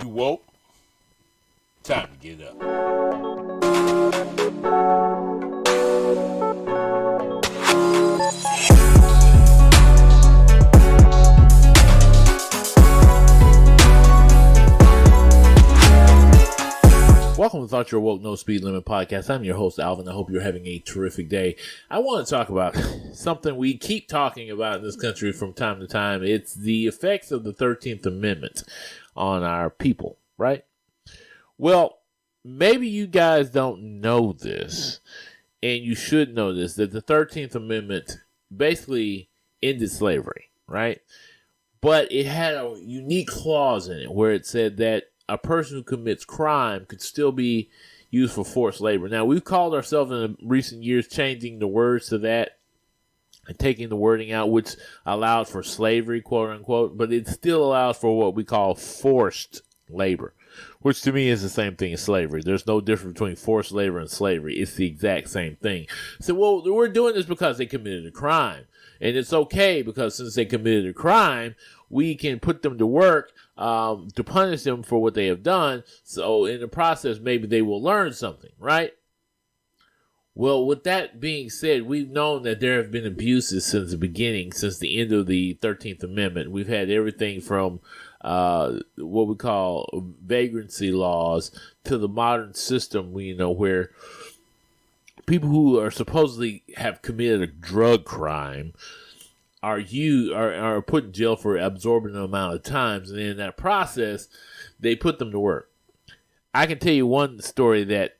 You woke? Time to get up. Welcome to Thought You're Woke, No Speed Limit Podcast. I'm your host, Alvin. I hope you're having a terrific day. I want to talk about something we keep talking about in this country from time to time. It's the effects of the 13th Amendment on our people, right? Well, maybe you guys don't know this, and you should know this, that the 13th Amendment basically ended slavery, right? But it had a unique clause in it where it said that a person who commits crime could still be used for forced labor. Now, we've called ourselves in the recent years changing the words to that and taking the wording out, which allows for slavery, quote unquote, but it still allows for what we call forced labor, which to me is the same thing as slavery. There's no difference between forced labor and slavery. It's the exact same thing. So, well, we're doing this because they committed a crime. And it's okay because since they committed a crime, we can put them to work to punish them for what they have done. So in the process, maybe they will learn something, right? Well, with that being said, we've known that there have been abuses since the beginning, since the end of the 13th Amendment. We've had everything from what we call vagrancy laws to the modern system, where people who are supposedly have committed a drug crime are put in jail for an absorbent amount of times, and in that process, they put them to work. I can tell you one story that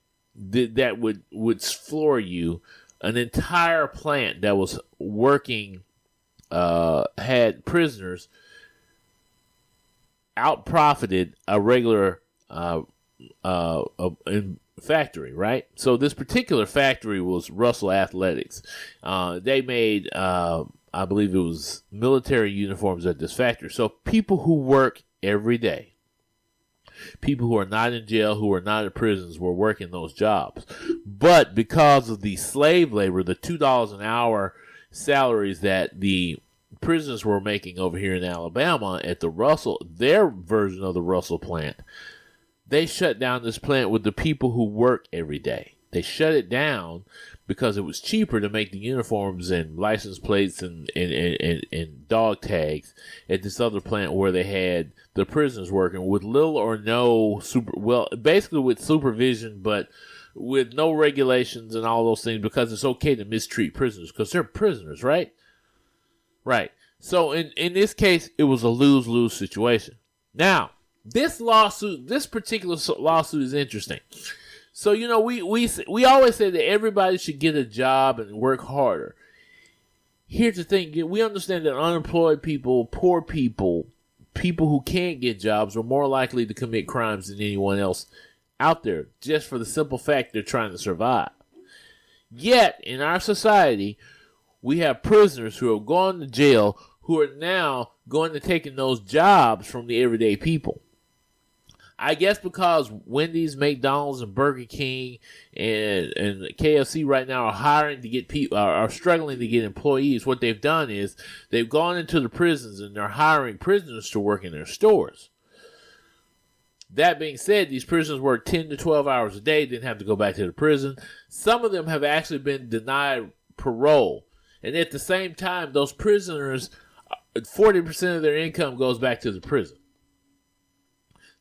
would floor you. An entire plant that was working had prisoners out-profited a regular factory, right? So this particular factory was Russell Athletics. They made I believe it was military uniforms at this factory. So people who work every day, people who are not in jail, who are not in prisons, were working those jobs. But because of the slave labor, the $2 an hour salaries that the prisoners were making over here in Alabama at their version of the Russell plant, they shut down this plant with the people who work every day. They shut it down because it was cheaper to make the uniforms and license plates and dog tags at this other plant where they had the prisoners working with little or no basically with supervision, but with no regulations and all those things, because it's okay to mistreat prisoners because they're prisoners, right? Right. So in this case, it was a lose-lose situation. Now, this particular lawsuit is interesting. So, we always say that everybody should get a job and work harder. Here's the thing. We understand that unemployed people, poor people, people who can't get jobs are more likely to commit crimes than anyone else out there, just for the simple fact they're trying to survive. Yet, in our society, we have prisoners who have gone to jail who are now going to taking those jobs from the everyday people. I guess because Wendy's, McDonald's, and Burger King and KFC right now are hiring to get people, are struggling to get employees. What they've done is they've gone into the prisons and they're hiring prisoners to work in their stores. That being said, these prisoners work 10 to 12 hours a day, didn't have to go back to the prison. Some of them have actually been denied parole. And at the same time, those prisoners, 40% of their income goes back to the prison.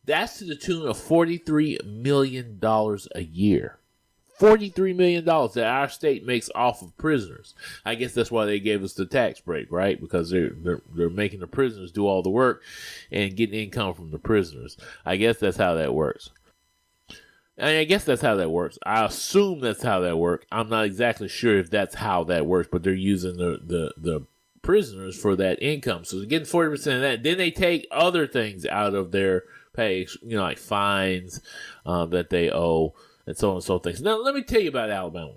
That's to the tune of $43 million a year. $43 million that our state makes off of prisoners. I guess that's why they gave us the tax break, right? Because they're making the prisoners do all the work and getting income from the prisoners. I guess that's how that works. I assume that's how that works. I'm not exactly sure if that's how that works, but they're using the prisoners for that income. So they're getting 40% of that. Then they take other things out of their pay, like fines that they owe and so on and so forth. Now, let me tell you about Alabama.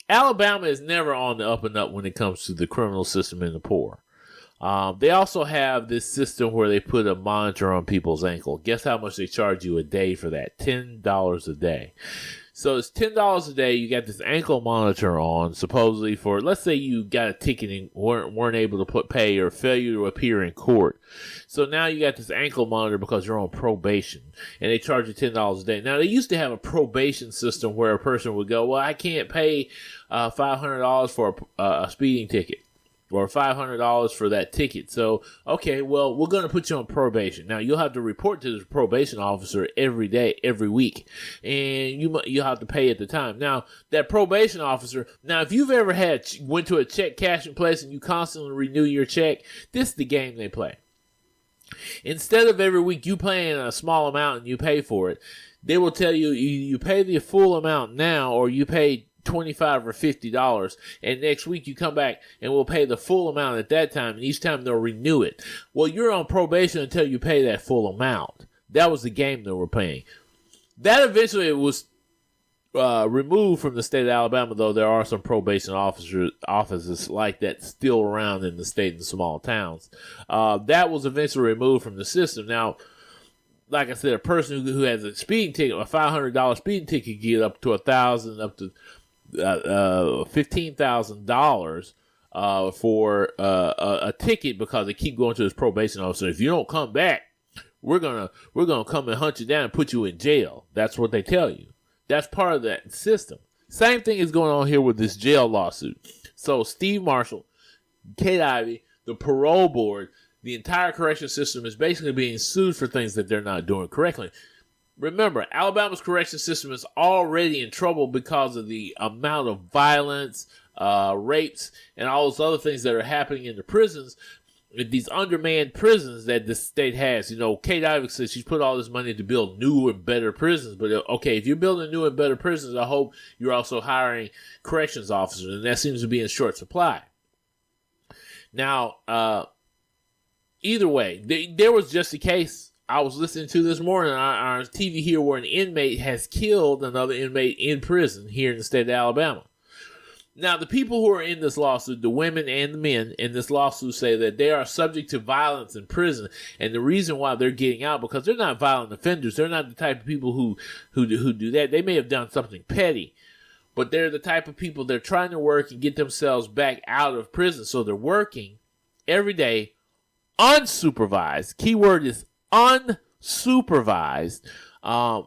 Alabama is never on the up and up when it comes to the criminal system and the poor. They also have this system where they put a monitor on people's ankle. Guess how much they charge you a day for that? $10 a day. So it's $10 a day. You got this ankle monitor on, supposedly for, let's say you got a ticket and weren't able to pay or failure to appear in court. So now you got this ankle monitor because you're on probation, and they charge you $10 a day. Now, they used to have a probation system where a person would go, well, I can't pay $500 for a speeding ticket, or $500 for that ticket. So, okay, well, we're going to put you on probation. Now, you'll have to report to the probation officer every day, every week, and you'll have to pay at the time. Now, that probation officer, if you've ever went to a check cashing place and you constantly renew your check, this is the game they play. Instead of every week you paying a small amount and you pay for it, they will tell you, you pay the full amount now, or you pay $25 or $50, and next week you come back and we'll pay the full amount at that time, and each time they'll renew it. Well, you're on probation until you pay that full amount. That was the game they were playing. That eventually was removed from the state of Alabama, though there are some probation offices like that still around in the state in small towns. That was eventually removed from the system. Now, like I said, a person who has a speeding ticket, a $500 speeding ticket, can get up to $1,000, up to $15,000 for a ticket because they keep going to this probation officer. If you don't come back, we're gonna come and hunt you down and put you in jail. That's what they tell you. That's part of that system. Same thing is going on here with this jail lawsuit. So Steve Marshall, Kate Ivey, the parole board, the entire correction system is basically being sued for things that they're not doing correctly. Remember, Alabama's correction system is already in trouble because of the amount of violence, rapes, and all those other things that are happening in the prisons, these undermanned prisons that the state has. Kate Ivey says she's put all this money to build new and better prisons. But, okay, if you're building new and better prisons, I hope you're also hiring corrections officers, and that seems to be in short supply. Now, either way, there was just a case I was listening to this morning on our TV here where an inmate has killed another inmate in prison here in the state of Alabama. Now, the people who are in this lawsuit, the women and the men in this lawsuit, say that they are subject to violence in prison, and the reason why they're getting out, because they're not violent offenders. They're not the type of people who do that. They may have done something petty, but they're the type of people that are trying to work and get themselves back out of prison. So they're working every day, unsupervised. Keyword is unsupervised,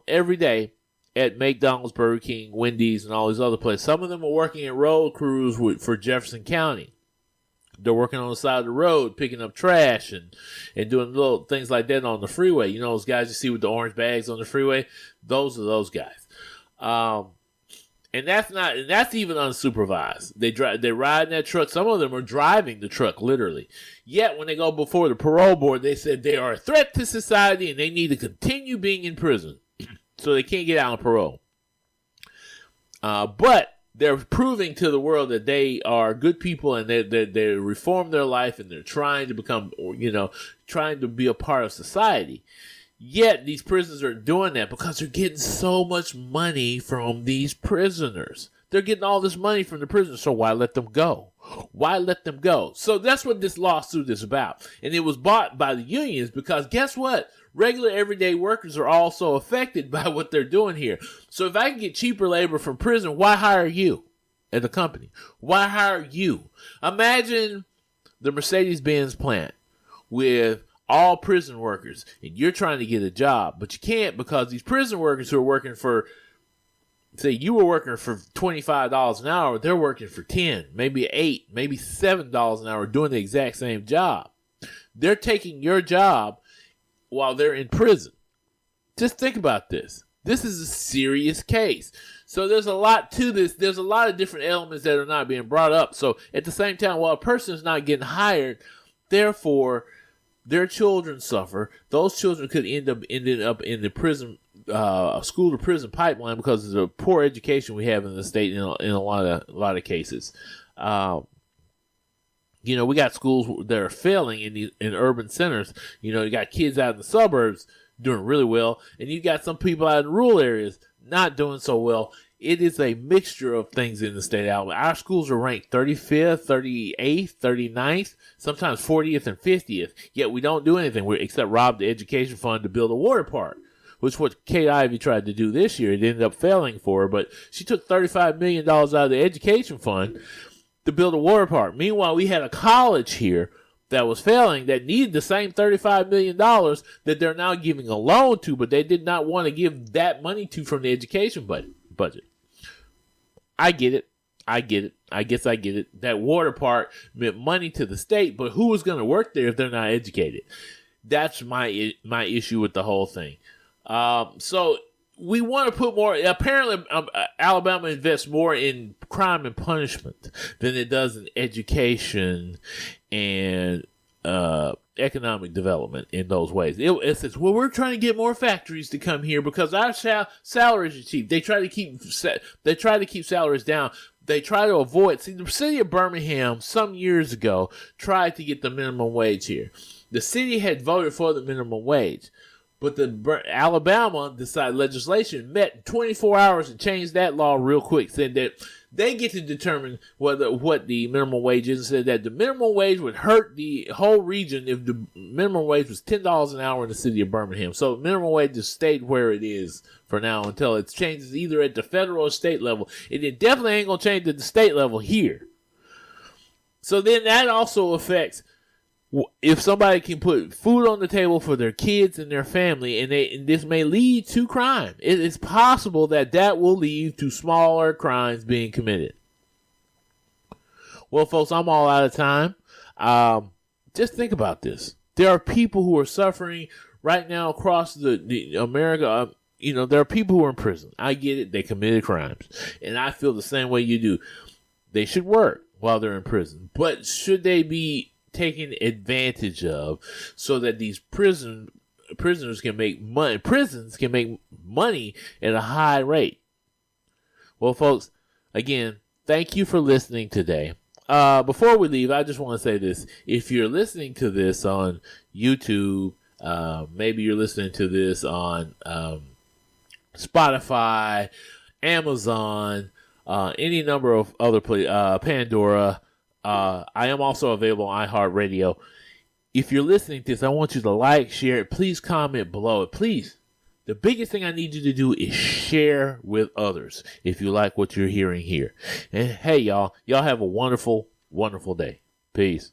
every day at McDonald's, Burger King, Wendy's, and all these other places. Some of them are working at road crews for Jefferson County. They're working on the side of the road, picking up trash and doing little things like that on the freeway. Those guys you see with the orange bags on the freeway? Those are those guys. And that's even unsupervised. They ride in that truck. Some of them are driving the truck, literally. Yet, when they go before the parole board, they said they are a threat to society and they need to continue being in prison. So they can't get out on parole. But they're proving to the world that they are good people and they reform their life and they're trying to become, trying to be a part of society. Yet these prisoners are doing that because they're getting so much money from these prisoners. They're getting all this money from the prisoners, so why let them go? Why let them go? So that's what this lawsuit is about. And it was bought by the unions because guess what? Regular everyday workers are also affected by what they're doing here. So if I can get cheaper labor from prison, why hire you at the company? Why hire you? Imagine the Mercedes-Benz plant with all prison workers, and you're trying to get a job, but you can't because these prison workers who are working for, say you were working for $25 an hour, they're working for $10, maybe $8, maybe $7 an hour doing the exact same job. They're taking your job while they're in prison. Just think about this. This is a serious case. So there's a lot to this. There's a lot of different elements that are not being brought up. So at the same time, while a person is not getting hired, therefore their children suffer. Those children could end up in the prison, school to prison pipeline because of the poor education we have in the state in a lot of cases. We got schools that are failing in urban centers. You got kids out in the suburbs doing really well, and you got some people out in rural areas not doing so well. It is a mixture of things in the state of Alabama. Our schools are ranked 35th, 38th, 39th, sometimes 40th and 50th, yet we don't do anything except rob the education fund to build a water park. which is what Kate Ivey tried to do this year. It ended up failing for her, but she took $35 million out of the education fund to build a water park. Meanwhile, we had a college here that was failing that needed the same $35 million that they're now giving a loan to, but they did not want to give that money to from the education budget. I get it. I guess I get it. That water park meant money to the state, but who is going to work there if they're not educated? That's my issue with the whole thing. So we want to put more. Apparently, Alabama invests more in crime and punishment than it does in education and economic development in those ways. It says, well, we're trying to get more factories to come here because our salaries are cheap. They try to keep salaries down. They try to avoid. See, the city of Birmingham some years ago tried to get the minimum wage here. The city had voted for the minimum wage, but the Alabama decided legislation met in 24 hours and changed that law real quick. Said that they get to determine what the minimum wage is. Said that the minimum wage would hurt the whole region if the minimum wage was $10 an hour in the city of Birmingham. So minimum wage just stayed where it is for now until it changes either at the federal or state level. And it definitely ain't gonna change at the state level here. So then that also affects if somebody can put food on the table for their kids and their family, and this may lead to crime. It is possible that will lead to smaller crimes being committed. Well, folks, I'm all out of time. Just think about this. There are people who are suffering right now across the America. There are people who are in prison. I get it. They committed crimes. And I feel the same way you do. They should work while they're in prison. But should they be taken advantage of so that these prisoners can make money? Prisons can make money at a high rate. Well, folks, again, thank you for listening today. Before we leave, I just want to say this. If you're listening to this on YouTube, maybe you're listening to this on Spotify, Amazon, any number of other places, Pandora. I am also available on iHeartRadio. If you're listening to this, I want you to like, share it. Please comment below it. Please. The biggest thing I need you to do is share with others if you like what you're hearing here. And hey, y'all have a wonderful, wonderful day. Peace.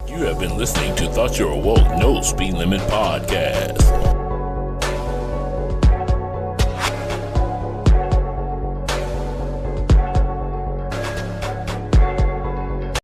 You have been listening to Thought You're Awoke No Speed Limit Podcast.